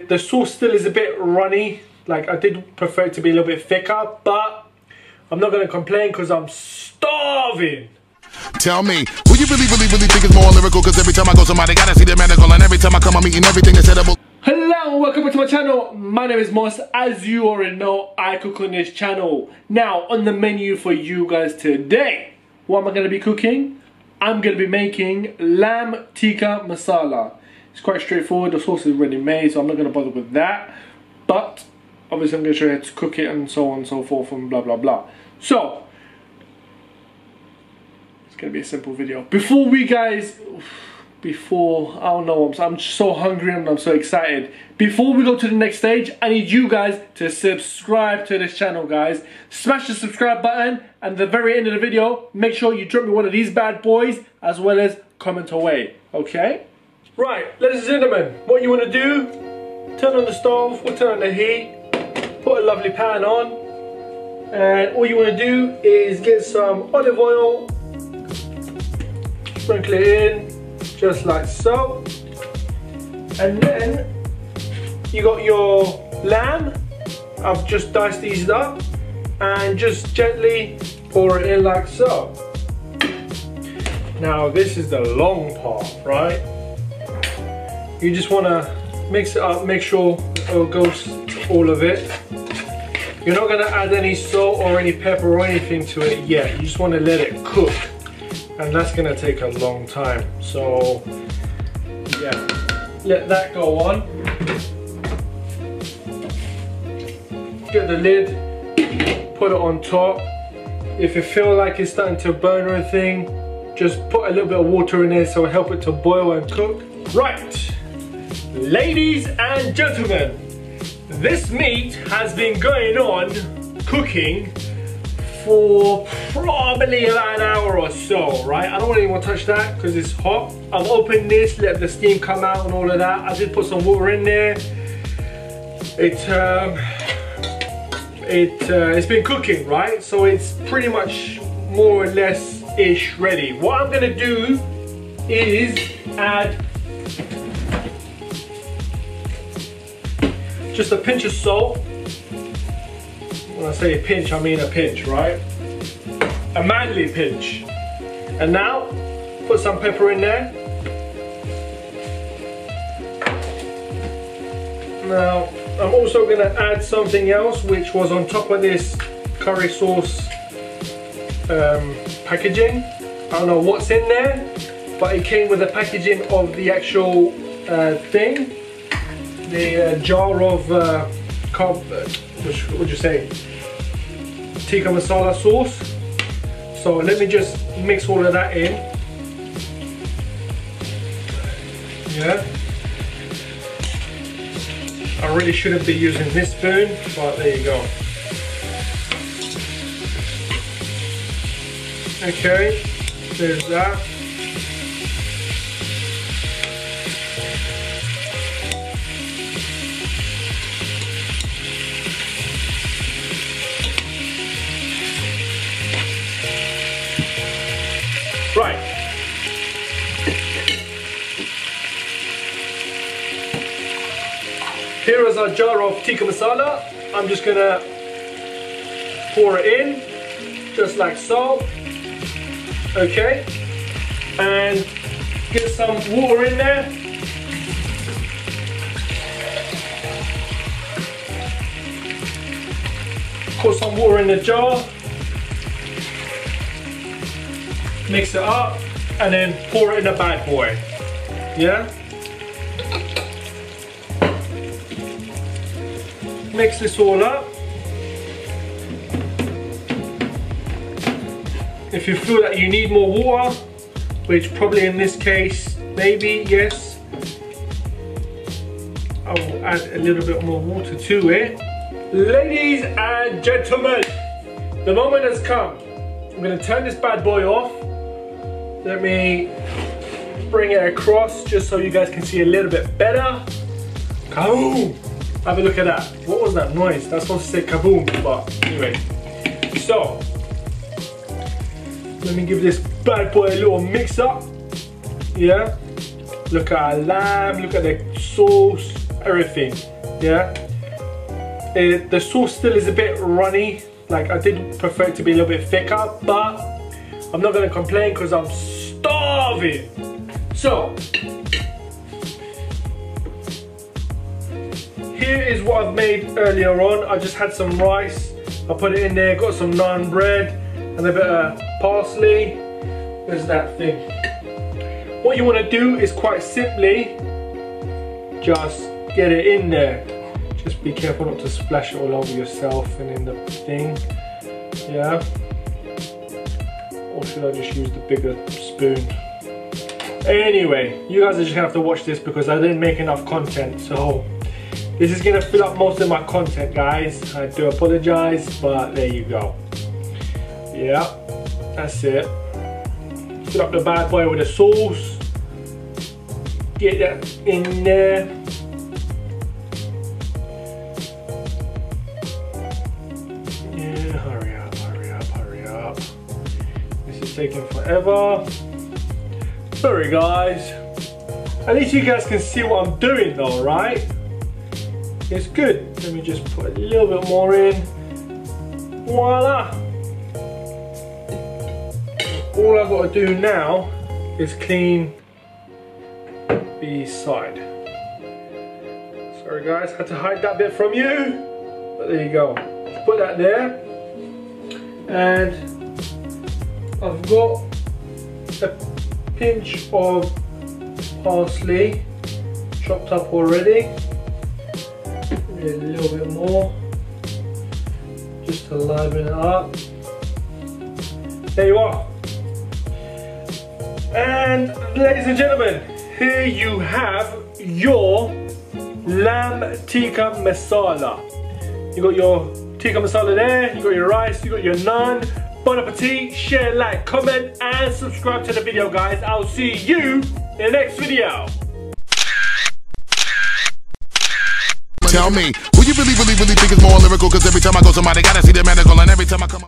The sauce still is a bit runny. Like, I did prefer it to be a little bit thicker, but I'm not gonna complain because I'm starving. Tell me, who you really think is more lyrical? Cause every time I go somebody gotta see the medical, and every time I come I'm eating everything that's edible. Hello, welcome back to my channel. My name is Mos. As you already know, I cook on this channel. Now, on the menu for you guys today, what am I gonna be cooking? I'm gonna be making lamb tikka masala. It's quite straightforward, the sauce is ready made, so I'm not gonna bother with that. But obviously I'm gonna show you how to cook it and so on and so forth and blah blah blah. So it's gonna be a simple video. Before I don't know, I'm just so hungry and I'm so excited. Before we go to the next stage, I need you guys to subscribe to this channel, guys. Smash the subscribe button, and at the very end of the video, make sure you drop me one of these bad boys, as well as comment away, okay? Right, ladies and gentlemen, what you want to do, turn on the stove or turn on the heat, put a lovely pan on, and all you want to do is get some olive oil, sprinkle it in, just like so, and then you got your lamb. I've just diced these up, and just gently pour it in like so. Now this is the long part, right? You just want to mix it up, make sure it goes to all of it. You're not going to add any salt or any pepper or anything to it yet. You just want to let it cook, and that's going to take a long time. So yeah, let that go on. Get the lid, put it on top. If you feel like it's starting to burn or anything, just put a little bit of water in there so it'll help it to boil and cook. Right. Ladies and gentlemen, this meat has been going on cooking for probably about an hour or so, right? I don't really want to touch that because it's hot. I've opened this, let the steam come out and all of that. I did put some water in there. It's been cooking, right? So it's pretty much more or less ish ready. What I'm gonna do is add just a pinch of salt. When I say a pinch, I mean a pinch, right? A manly pinch. And now, put some pepper in there. Now, I'm also going to add something else which was on top of this curry sauce packaging. I don't know what's in there, but it came with the packaging of the actual thing. The jar of what would you say, tikka masala sauce. So let me just mix all of that in. Yeah, I really shouldn't be using this spoon, but there you go. Okay, there's that. Right. Here is our jar of tikka masala. I'm just gonna pour it in, just like so. Okay. And get some water in there. Put some water in the jar. Mix it up, and then pour it in a bad boy. Yeah? Mix this all up. If you feel that you need more water, which probably in this case, maybe, yes, I will add a little bit more water to it. Ladies and gentlemen, the moment has come. I'm going to turn this bad boy off. Let me bring it across just so you guys can see a little bit better. Kaboom! Have a look at that. What was that noise? That's supposed to say kaboom, but anyway. So, let me give this bad boy a little mix up. Yeah? Look at our lamb, look at the sauce, everything. Yeah. The sauce still is a bit runny. Like, I did prefer it to be a little bit thicker, but I'm not gonna complain because I'm starving. So, here is what I've made earlier on. I just had some rice. I put it in there, got some naan bread and a bit of parsley. There's that thing. What you want to do is quite simply just get it in there. Just be careful not to splash it all over yourself and in the thing. Yeah. Or should I just use the bigger spoon? Anyway, you guys are just gonna have to watch this because I didn't make enough content, so this is gonna fill up most of my content, guys. I do apologize, but there you go. Yeah, that's it. Fill up the bad boy with the sauce. Get that in there. Yeah, hurry up, hurry up, hurry up. This is taking forever. Sorry guys. At least you guys can see what I'm doing though, right? It's good. Let me just put a little bit more in. Voila! All I've got to do now is clean the side. Sorry guys, had to hide that bit from you. But there you go. Put that there. And I've got a pinch of parsley chopped up already. A little bit more just to liven it up. There you are. And ladies and gentlemen, here you have your lamb tikka masala. You got your tikka masala there, you got your rice, you got your naan. Bon appetit, share, like, comment and subscribe to the video, guys. I'll see you in the next video. Tell me, who you really think is more lyrical? Cause every time I go somebody gotta see the medical, and every time I come